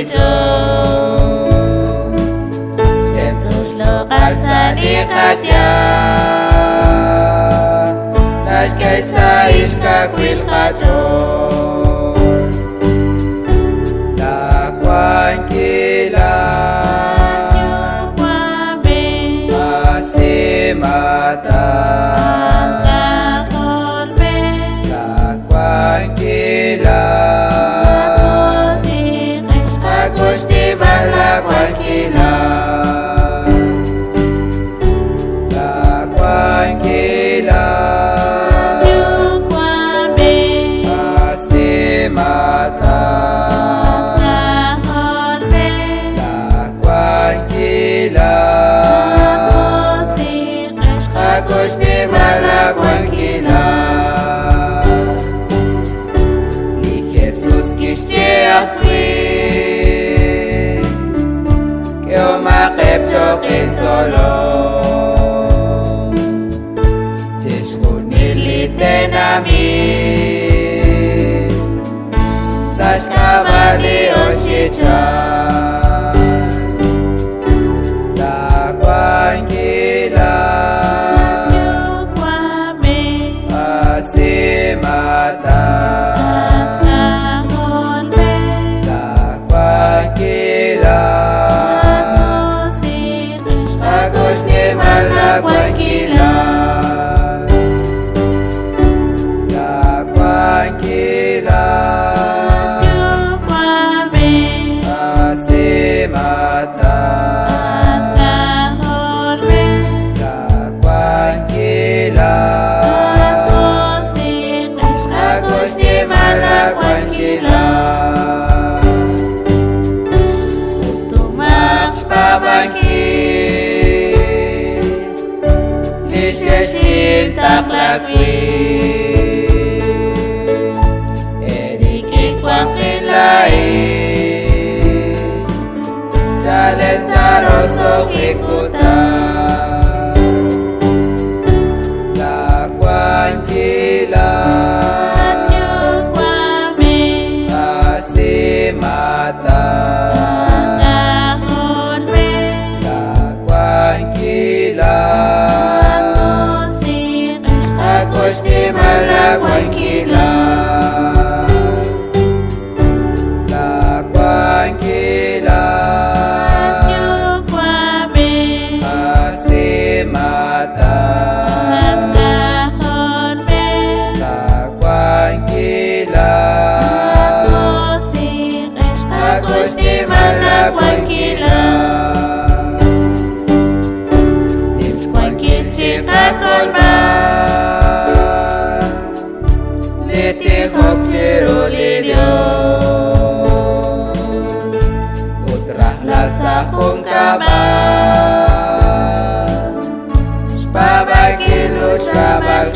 Oshito Shemtush lo qalsani qatya Nash kaisa ishka kwil qacho La kwankila Asimata La kwankila Agosti bala kwankila La kwankila Asimata La kwankila Agosti bala kwankila Ni Jesus kishte akwe Yoma qebchoqin solo Chishkunilitenami Sashkavali oshichan La kwankila Asimata La kwankila La kwankila La kwankila Asimata La kwankila Agosti mala kwankila Utumach pabanki Sheshin taklakwi Eriki kwankilai Chalenzaro sokikuta La kwankila Asimata La kwankila Agosti mala kwankila La kwankila Asimata La kwankila Agosti mala kwankila Nims kwankil chika kolba Lete khokchero le Dios Utrah lalsa khungkaba Shpaba kilu shkabal